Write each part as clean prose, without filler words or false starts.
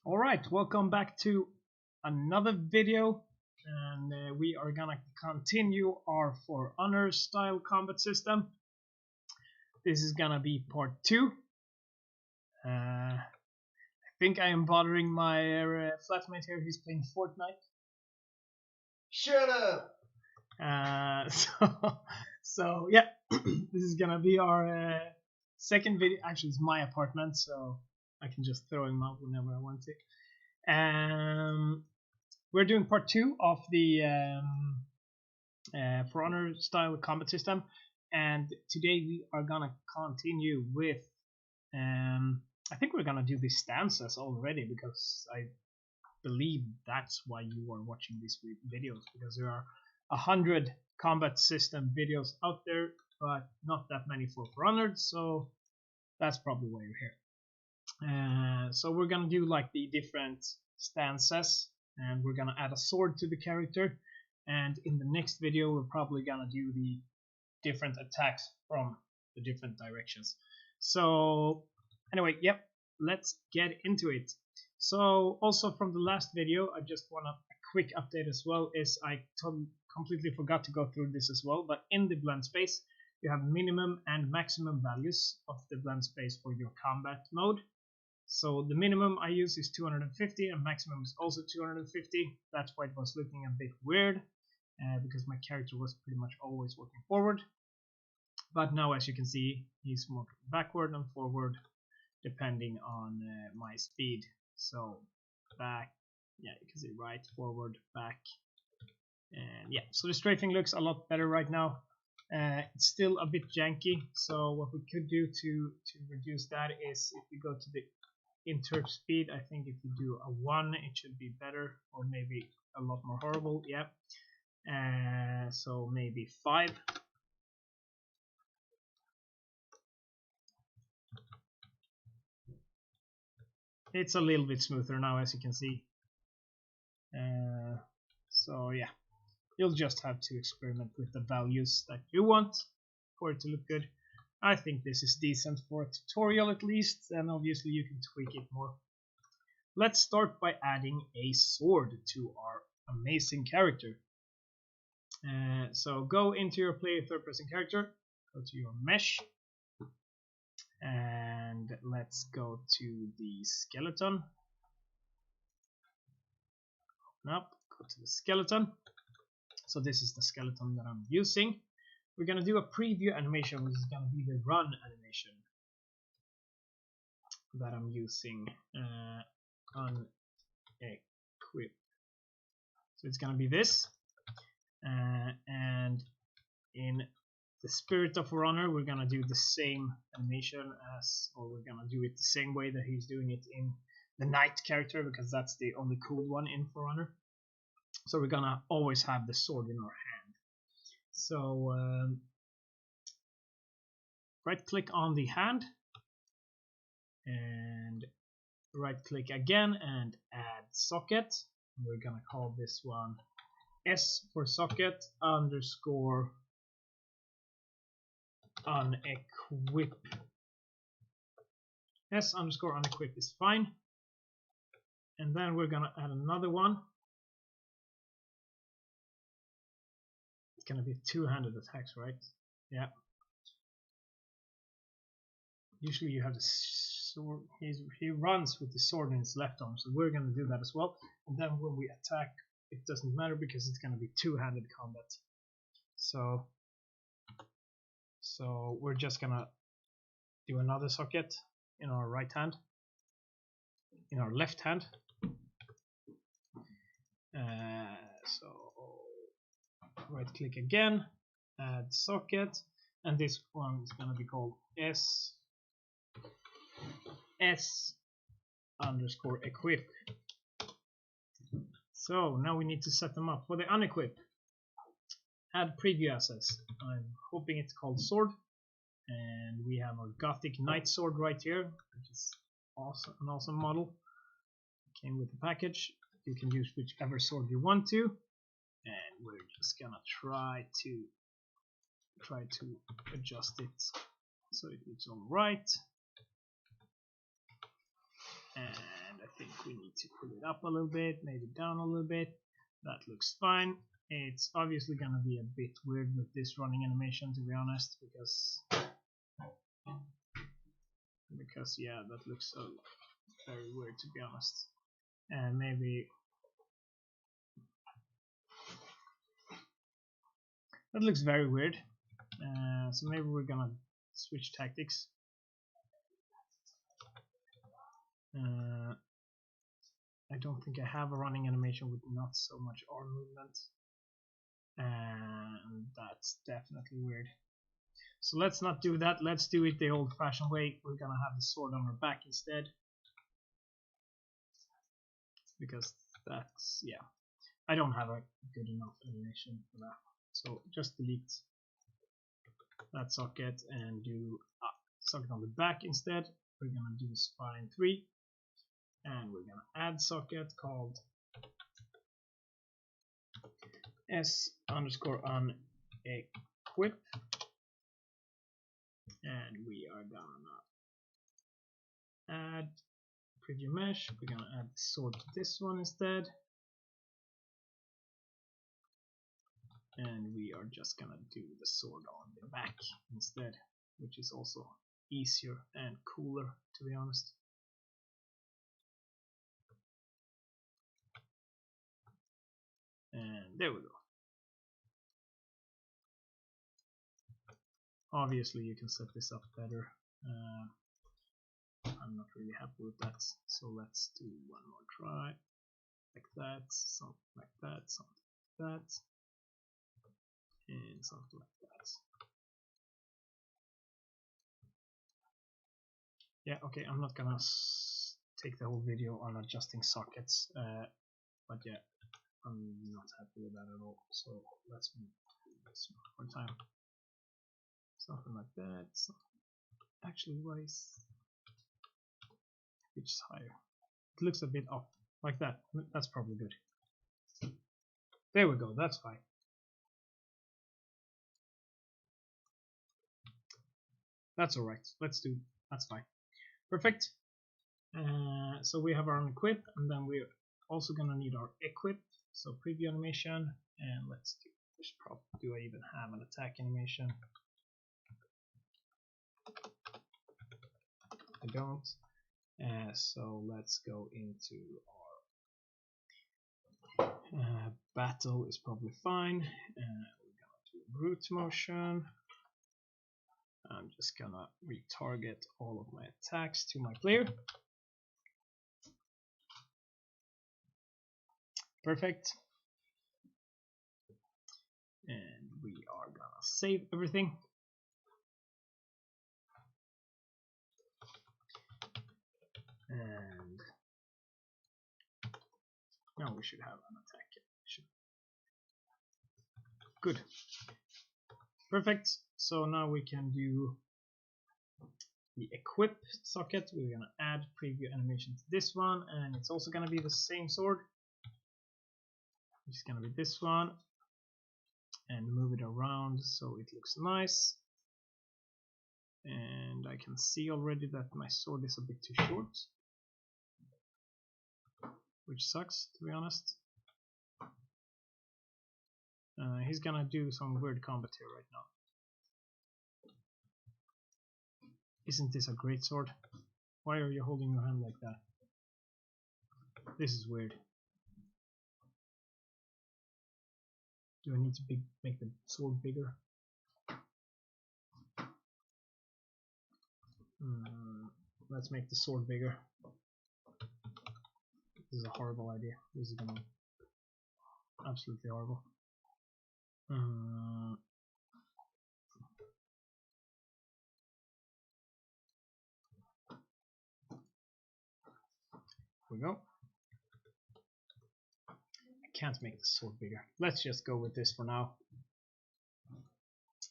Alright, welcome back to another video, and we are gonna continue our For Honor style combat system. This is gonna be part 2. I think I am bothering my flatmate here. He's playing Fortnite. Shut up! So yeah, this is gonna be our second video. Actually, it's my apartment, so I can just throw him out whenever I want to. We're doing part 2 of the For Honor style combat system, and today we are gonna continue with I think we're gonna do the stances already, because I believe that's why you are watching these videos, because there are 100 combat system videos out there, but not that many for Honor, so that's probably why you're here. So we're gonna do like the different stances, and we're gonna add a sword to the character, and in the next video we're probably gonna do the different attacks from the different directions. So anyway, yep, let's get into it. So also from the last video, I just want a quick update as well, is I completely forgot to go through this as well, but in the blend space you have minimum and maximum values of the blend space for your combat mode. So the minimum I use is 250 and maximum is also 250. That's why it was looking a bit weird, because my character was pretty much always working forward. But now, as you can see, he's working backward and forward depending on my speed. So back, yeah, you can see right, forward, back, and yeah. So the strafing looks a lot better right now. It's still a bit janky, so what we could do to reduce that is if we go to the interp speed, I think if you do a 1 it should be better, or maybe a lot more horrible. Yeah, so maybe 5. It's a little bit smoother now, as you can see. So yeah, you'll just have to experiment with the values that you want for it to look good. I think this is decent for a tutorial at least, and obviously you can tweak it more. Let's start by adding a sword to our amazing character. So go into your play third-person character, go to your mesh, and let's go to the skeleton. Open up, go to the skeleton. So this is the skeleton that I'm using. We're gonna do a preview animation, which is gonna be the run animation that I'm using. Unequip. So it's gonna be this, and in the spirit of For Honor, we're gonna do the same animation as, or we're gonna do it the same way that he's doing it in the knight character, because that's the only cool one in For Honor. So we're gonna always have the sword in our hand. So right click on the hand and right click again and add socket. We're gonna call this one S for socket underscore unequip. S underscore unequip is fine. And then we're gonna add another one. It's gonna be two-handed attacks, right? Yeah. Usually you have the sword. He runs with the sword in his left arm, so we're gonna do that as well. And then when we attack, it doesn't matter because it's gonna be two-handed combat. So we're just gonna do another socket in our right hand, in our left hand. So right click again, add socket, and this one is gonna be called S underscore equip. So now we need to set them up. For the unequip, add preview assets. I'm hoping it's called sword, and we have our gothic knight sword right here, which is awesome, an awesome model. Came with the package. You can use whichever sword you want to, and we're just gonna try to adjust it so it looks all right. And I think we need to pull it up a little bit, maybe down a little bit. That looks fine. It's obviously gonna be a bit weird with this running animation, to be honest, because yeah, that looks so very weird, to be honest. And maybe that looks very weird. So maybe we're gonna switch tactics. I don't think I have a running animation with not so much arm movement, and that's definitely weird. So let's not do that. Let's do it the old-fashioned way. We're gonna have the sword on our back instead, because that's, yeah, I don't have a good enough animation for that. So just delete that socket and do socket on the back instead. We're gonna do spine 3, and we're gonna add socket called s_unequip, and we are gonna add preview mesh. We're gonna add the sword to this one instead, and we are just gonna do the sword on the back instead, which is also easier and cooler, to be honest. And there we go. Obviously you can set this up better. I'm not really happy with that, so let's do one more try. Like that, something like that, something like that, and something like that. Yeah, okay, I'm not gonna take the whole video on adjusting sockets, but yeah, I'm not happy with that at all. So let's move this one more time. Something like that. Actually, what is which is higher? It looks a bit off, like that. That's probably good. There we go. That's fine. That's all right. Let's do. That's fine. Perfect. So we have our unequip, and then we're also gonna need our equip. So preview animation, and let's do this prop. Do I even have an attack animation? I don't. So let's go into our battle is probably fine. We're gonna do brute motion. I'm just gonna retarget all of my attacks to my player. Perfect. And we are gonna save everything. And now we should have an attack animation. Good. Perfect. So now we can do the equip socket. We're gonna add preview animation to this one, and it's also gonna be the same sword. It's gonna be this one, and move it around so it looks nice. And I can see already that my sword is a bit too short, which sucks, to be honest. He's gonna do some weird combat here right now. Isn't this a great sword? Why are you holding your hand like that? This is weird. Do I need to make the sword bigger? Let's make the sword bigger. This is a horrible idea. This is gonna be absolutely horrible. Here we go. I can't make the sword bigger. Let's just go with this for now.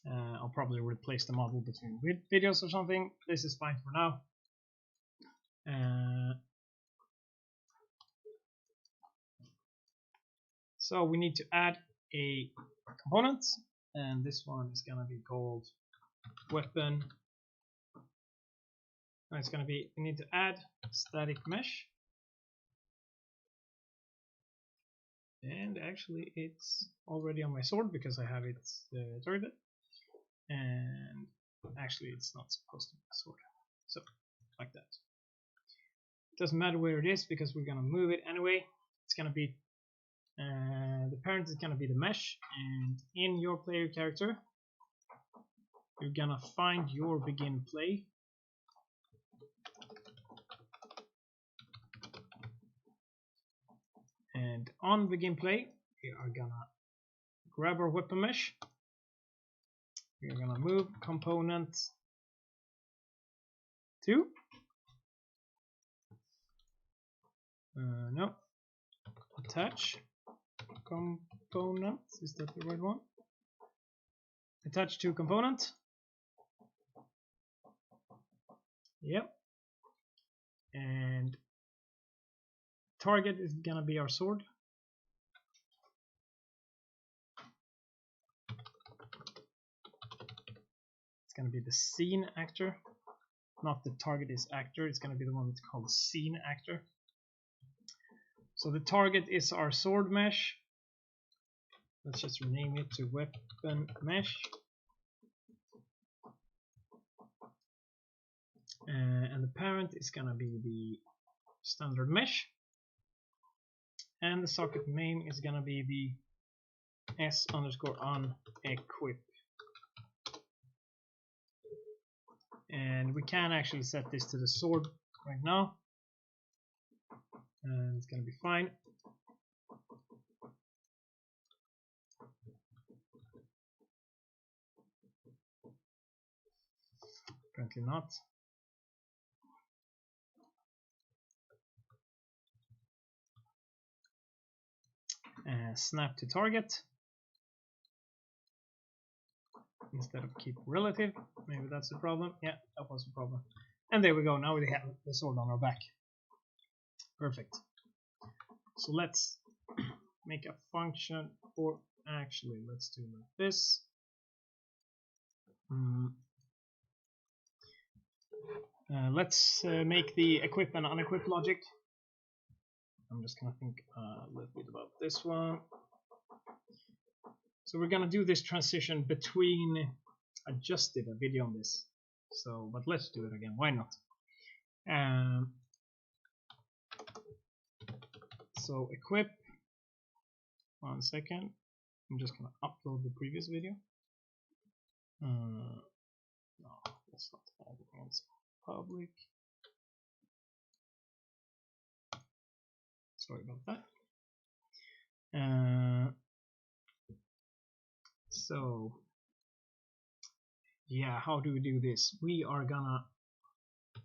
I'll probably replace the model between videos or something. This is fine for now. So we need to add a component, and this one is gonna be called weapon. And it's gonna be, we need to add static mesh, And actually it's already on my sword because I have it targeted. And actually it's not supposed to be a sword. So, like that. It doesn't matter where it is because we're gonna move it anyway. It's gonna be the parent is gonna be the mesh, and in your player character you're gonna find your begin play. And on begin play, we are gonna grab our weapon mesh. We are gonna move component 2. No. Attach component. Is that the right one? Attach to component. Yep. And target is gonna be our sword. It's gonna be the scene actor, not the target is actor. It's gonna be the one that's called scene actor. So the target is our sword mesh. Let's just rename it to weapon mesh. And the parent is gonna be the standard mesh. And the socket name is gonna be the s_unequip. And we can actually set this to the sword right now. And it's gonna be fine. Apparently not. Snap to target instead of keep relative. Maybe that's the problem. Yeah, that was the problem. And there we go. Now we have the sword on our back. Perfect. So let's make a function, or actually let's do like this. Let's make the equip and unequip logic. I'm just gonna think a little bit about this one. So we're gonna do this transition between. I just did a video on this, so but let's do it again. Why not? So equip. 1 second. I'm just gonna upload the previous video. No, that's not everything. It's public. Sorry about that. So yeah, how do we do this? We are gonna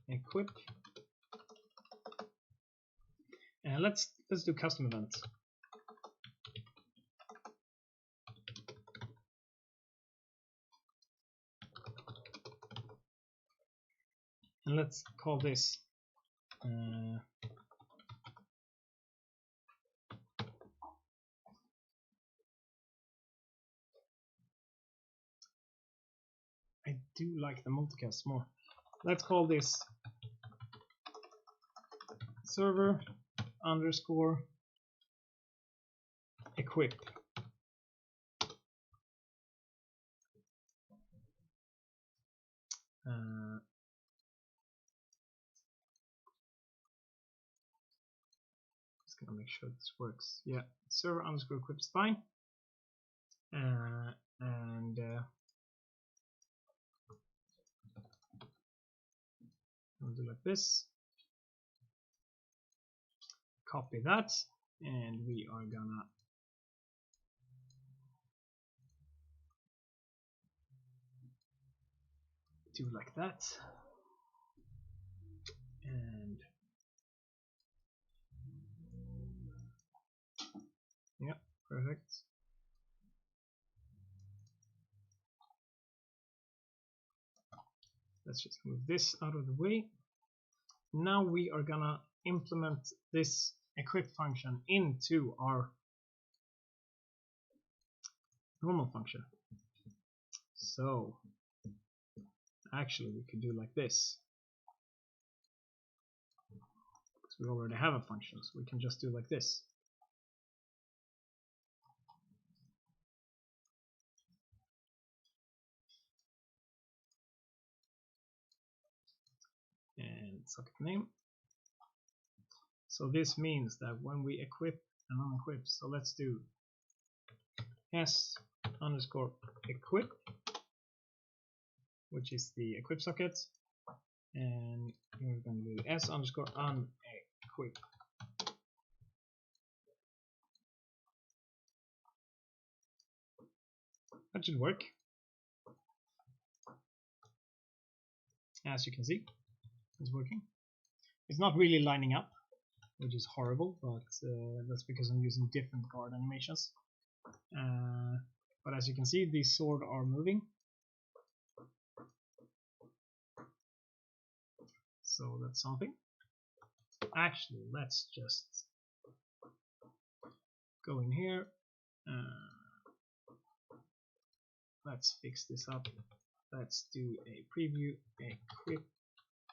equip, and let's do custom event. And let's call this I do like the multicast more. Let's call this server underscore equip. Just gonna make sure this works. Yeah, server underscore equip is fine. And we'll do like this. Copy that, and we are gonna do like that. And yeah, perfect. Let's just move this out of the way. Now we are gonna implement this equip function into our normal function. So actually we could do like this, because we already have a function, so we can just do like this. socket name. So this means that when we equip and unequip, so let's do s underscore equip, which is the equip socket, and we're going to do s underscore unequip. That should work. As you can see, it's working. It's not really lining up, which is horrible, but that's because I'm using different guard animations. But as you can see, these sword are moving. So that's something. Actually, let's just go in here. Let's fix this up. Let's do a preview, equip,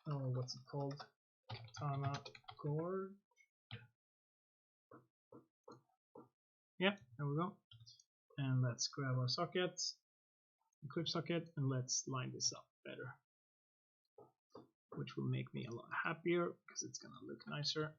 oh, what's it called? Katana Guard. Yeah, there we go. And let's grab our socket, equip socket, and let's line this up better, which will make me a lot happier because it's gonna look nicer.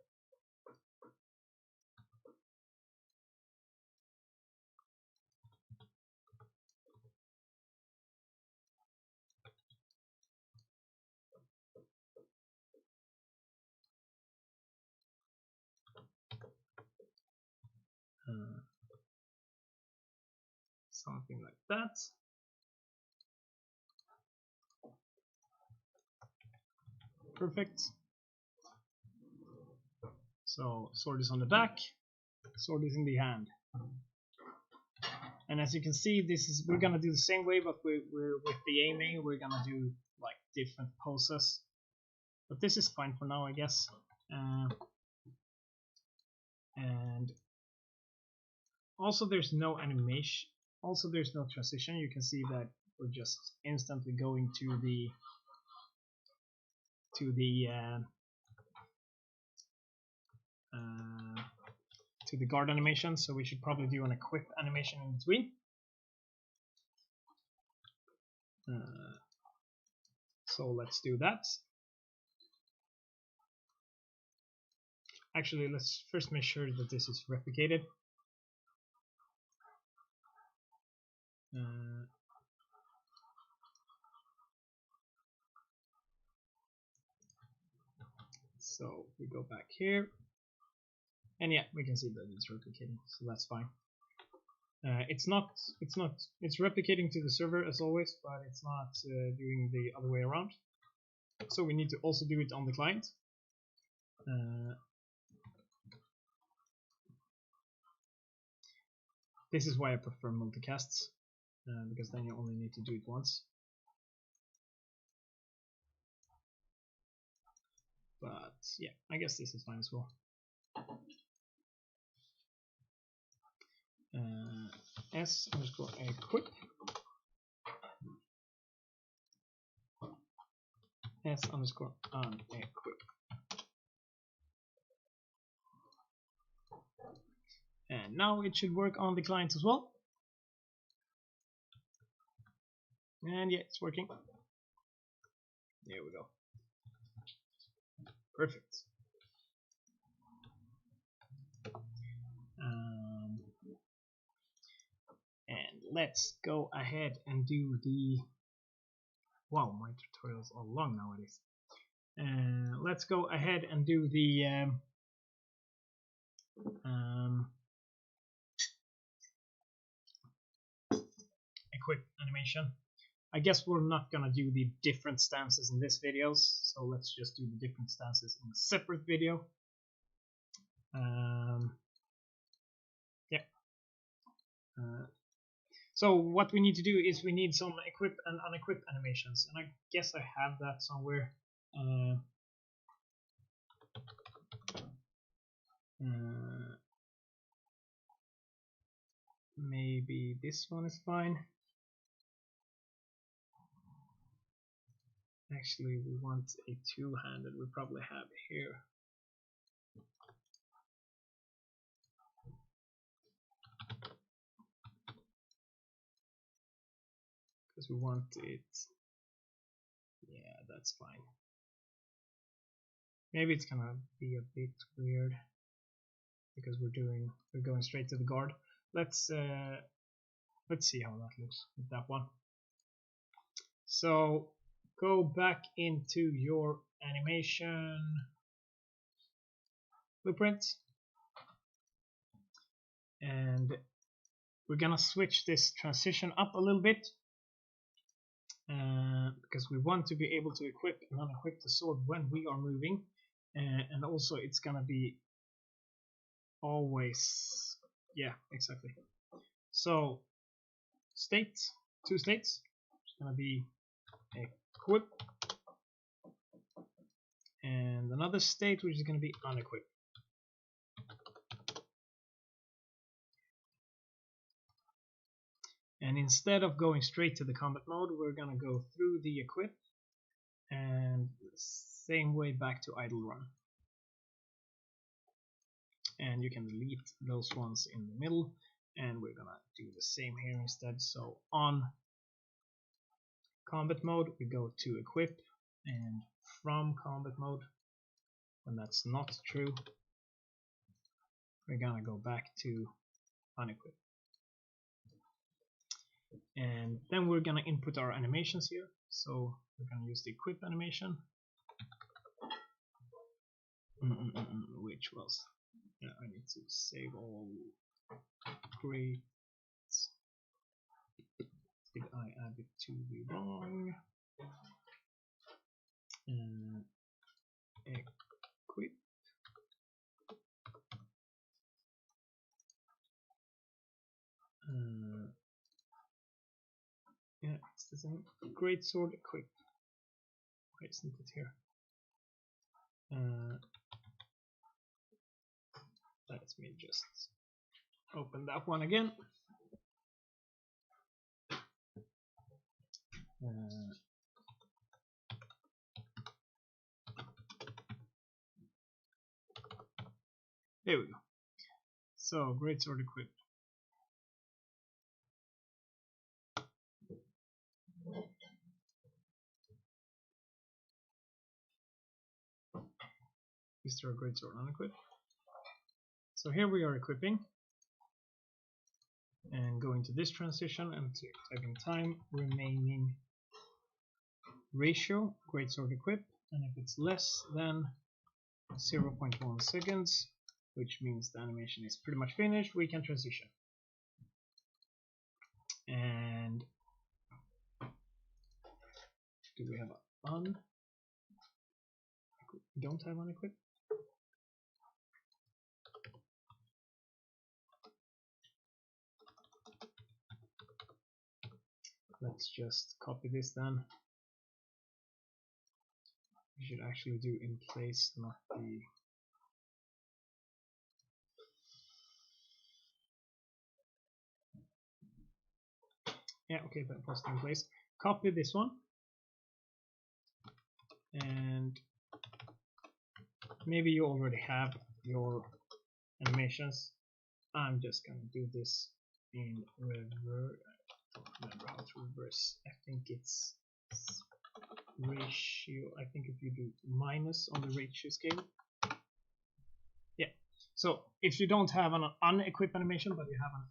Something like that. Perfect. So sword is on the back, sword is in the hand. And as you can see, we're gonna do the same way, but we're with the aiming, we're gonna do like different poses. But this is fine for now, I guess. And also there's no animation, also there's no transition. You can see that we're just instantly going to the guard animation, so we should probably do an equip animation in between. So let's do that. Actually, let's first make sure that this is replicated. So we go back here, and yeah, we can see that it's replicating, so that's fine. It's replicating to the server as always, but it's not doing the other way around. So we need to also do it on the client. This is why I prefer multicasts, because then you only need to do it once. But yeah, I guess this is fine as well. S underscore equip, S underscore unequip. And now it should work on the client as well. And yeah, it's working. There we go. Perfect. And let's go ahead and do the... Wow, my tutorials are long nowadays. Let's go ahead and do the equip animation. I guess we're not gonna do the different stances in this video, so let's just do the different stances in a separate video. Yeah. So what we need to do is we need some equip and unequip animations, and I guess I have that somewhere. Maybe this one is fine. Actually, we want a two-handed. We probably have it here. Because we want it. Yeah, that's fine. Maybe it's gonna be a bit weird because we're going straight to the guard. Let's see how that looks with that one. So go back into your animation blueprint, and we're gonna switch this transition up a little bit because we want to be able to equip and unequip the sword when we are moving, and also it's gonna be always, yeah, exactly. So states, 2 states, it's gonna be equip, and another state which is gonna be unequip. And instead of going straight to the combat mode, we're gonna go through the equip and same way back to idle run. And you can delete those ones in the middle, and we're gonna do the same here instead. So on combat mode we go to equip, and from combat mode, when that's not true, we're gonna go back to unequip. And then we're gonna input our animations here. So we're gonna use the equip animation, which was, yeah, I need to save all. Great. Did I add it to the wrong? Equip. Yeah, it's the same. Great sword equip. Why isn't it here? Let me just open that one again. There we go. So great sword equip. Is there a great sword unequip? So here we are equipping, and going to this transition and typing time remaining ratio great sword equip, and if it's less than 0.1 seconds, which means the animation is pretty much finished, we can transition. And do we have un? We don't have unequip. Let's just copy this then. We should actually do in place, not the. Yeah, okay, but post in place. Copy this one, and maybe you already have your animations. I'm just gonna do this in reverse. I don't remember how to reverse. I think it's ratio. I think if you do minus on the ratio scale. Yeah. So if you don't have an unequip animation, but you have an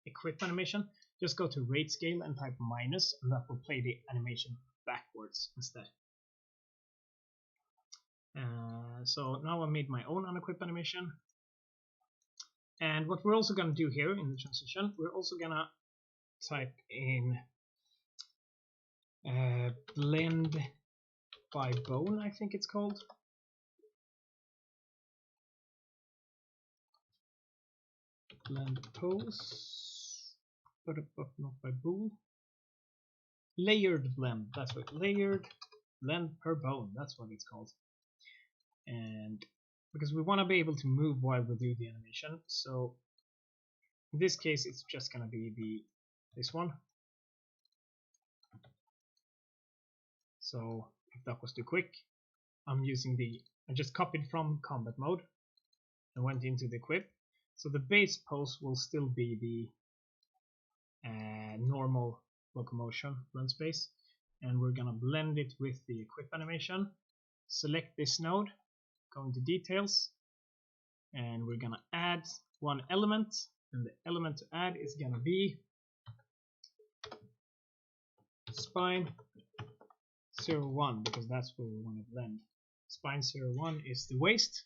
equip animation, just go to rate scale and type minus, and that will play the animation backwards instead. So now I made my own unequip animation. And what we're also going to do here in the transition, we're also going to type in blend by bone, I think it's called. Blend pose, but not by bool. Layered blend, that's what, layered blend per bone, that's what it's called. And because we want to be able to move while we do the animation, so in this case it's just going to be this one. So if that was too quick, I'm using I just copied from combat mode and went into the equip. So the base pose will still be the normal locomotion run space, and we're gonna blend it with the equip animation. Select this node, go into details, and we're gonna add one element, and the element to add is gonna be spine 01, because that's where we want to blend. Spine 01 is the waist,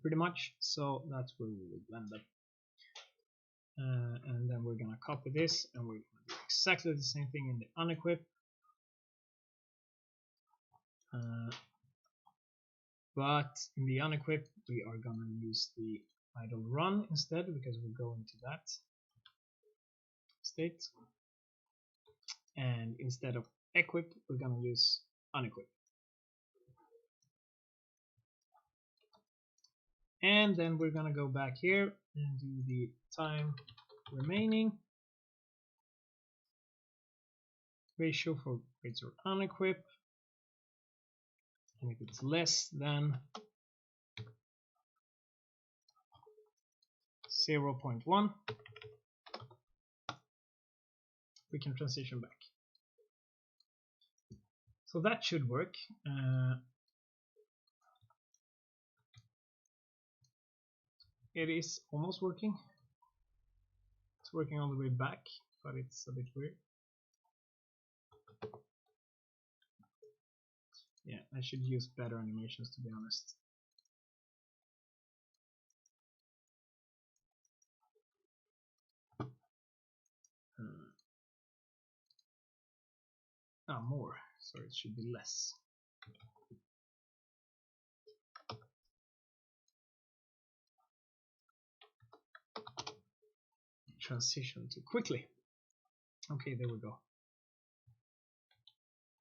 pretty much, so that's where we will blend them. And then we're gonna copy this, and we're gonna do exactly the same thing in the unequip. But in the unequip, we are gonna use the idle run instead, because we're going to that state. And instead of equip, we're gonna use unequip. And then we're gonna go back here and do the time remaining ratio for grids or unequip. And if it's less than 0.1, we can transition back. So that should work. It is almost working. It's working on the way back, but it's a bit weird. Yeah, I should use better animations, to be honest. More. So it should be less. Transition too quickly. Okay, there we go.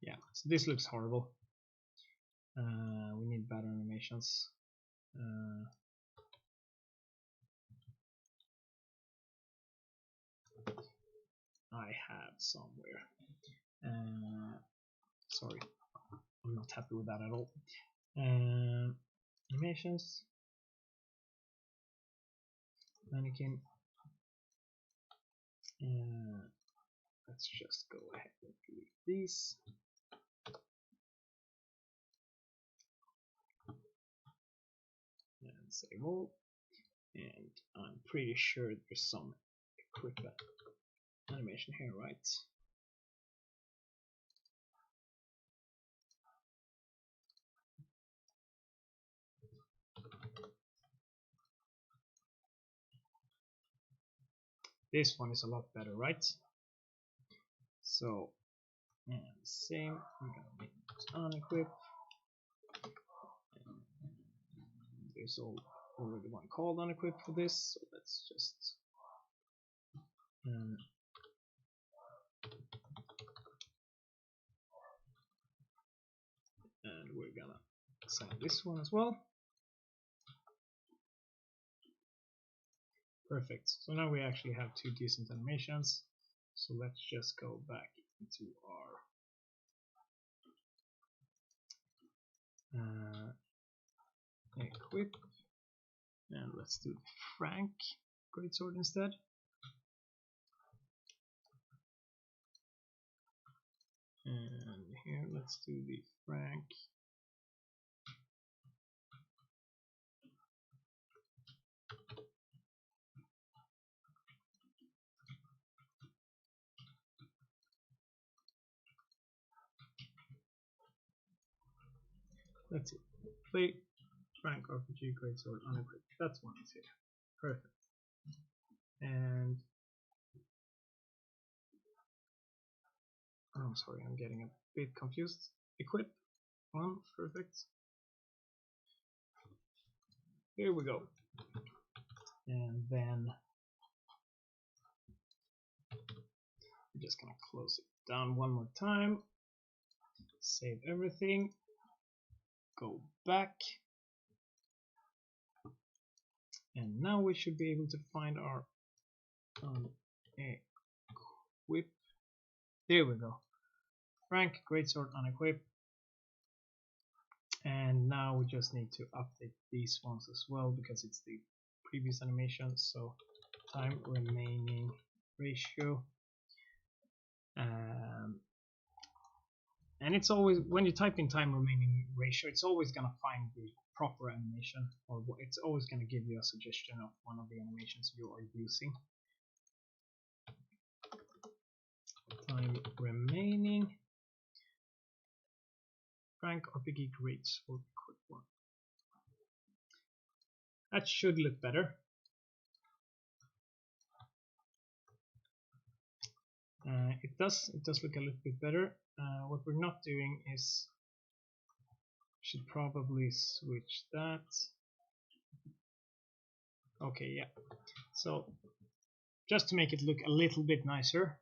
Yeah, so this looks horrible. We need better animations. I have somewhere. Sorry, I'm not happy with that at all. Animations, mannequin. Let's just go ahead and delete these. And save all. And I'm pretty sure there's some quick animation here, right? This one is a lot better, right? So, and same, we're gonna make this unequip. There's already one called unequip for this, so let's just and we're gonna assign this one as well. Perfect. So now we actually have two decent animations. So let's just go back into our equip, and let's do the Frank greatsword instead. And here let's do the Frank. That's it. Play Frank RPG greatsword unequipped. That's one is here. Perfect. And I'm sorry, I'm getting a bit confused. Equip one, perfect. Here we go. And then I'm just gonna close it down one more time. Save everything. Go back. And now we should be able to find our unequip. There we go. Frank greatsword unequip. And now we just need to update these ones as well, because it's the previous animation. So time remaining ratio, and it's always, when you type in time remaining ratio, it's always gonna find the proper animation, or it's always going to give you a suggestion of one of the animations you are using. Time remaining. Rank RPG grades or quick one. That should look better. It does look a little bit better. What we're not doing is, should probably switch that. Okay, yeah. So just to make it look a little bit nicer,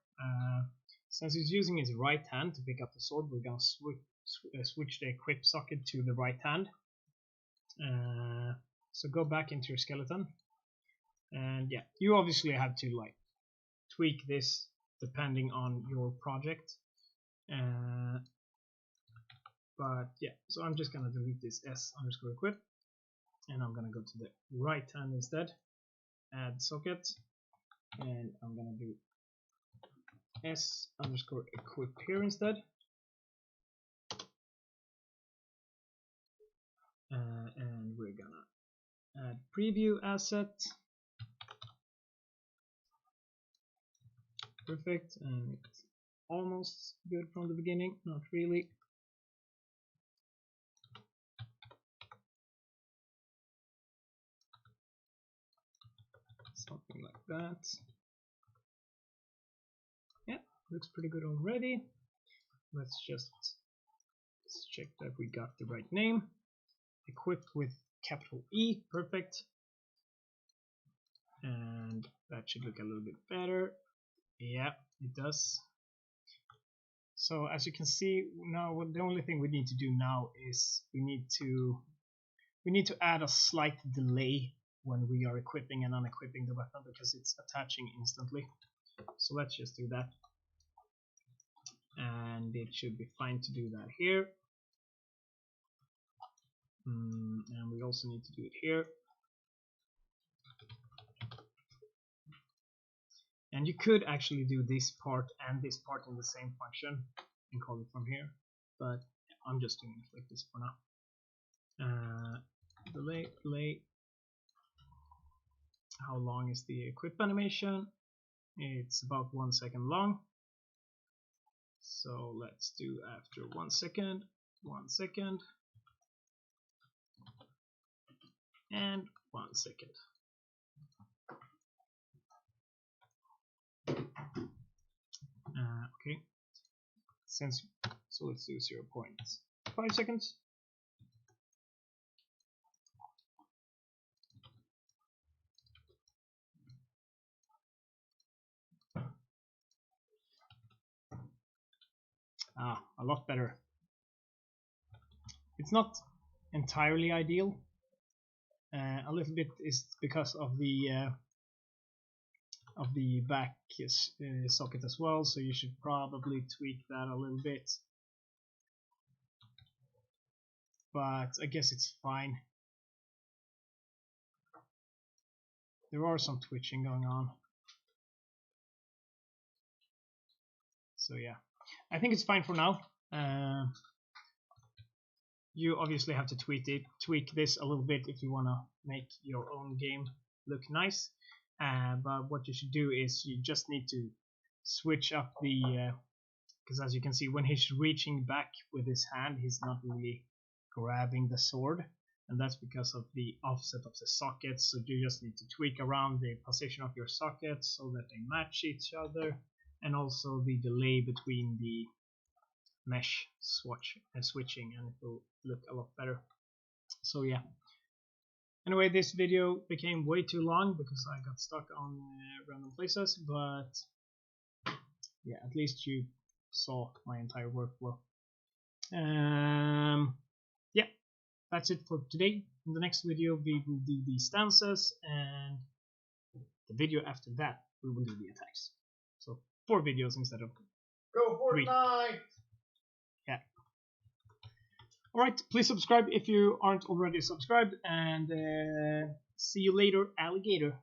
since he's using his right hand to pick up the sword, we're gonna switch the equip socket to the right hand. So go back into your skeleton, and yeah, you obviously have to like tweak this depending on your project. But yeah, so I'm just gonna delete this s_equip, and I'm gonna go to the right hand instead, add socket, and I'm gonna do s_equip here instead. And we're gonna add preview asset. Perfect, and it's almost good from the beginning, not really. Something like that. Yeah, looks pretty good already. Let's check that we got the right name. Equip with capital E, perfect. And that should look a little bit better. Yeah, it does. So as you can see now, the only thing we need to do now is we need to add a slight delay when we are equipping and unequipping the weapon, because it's attaching instantly. So let's just do that, and it should be fine to do that here. And we also need to do it here. And you could actually do this part and this part in the same function and call it from here, but I'm just doing it like this for now. Delay. How long is the equip animation? It's about 1 second long. So let's do after 1 second, 1 second, and 1 second. Okay. So let's do 0.5 seconds. A lot better. It's not entirely ideal. A little bit is because of the back socket as well, so you should probably tweak that a little bit. But I guess it's fine. There are some twitching going on. So yeah, I think it's fine for now. You obviously have to tweak this a little bit if you want to make your own game look nice. But what you should do is you just need to switch up the, because as you can see, when he's reaching back with his hand, he's not really grabbing the sword, and that's because of the offset of the sockets. So you just need to tweak around the position of your sockets so that they match each other, and also the delay between the mesh switching, and it will look a lot better. So yeah, anyway, this video became way too long because I got stuck on random places, but yeah, at least you saw my entire workflow. Yeah, that's it for today. In the next video we will do the stances, and the video after that we will do the attacks. So 4 videos instead of Go 3. Fortnite! Yeah. Alright, please subscribe if you aren't already subscribed, and see you later, alligator.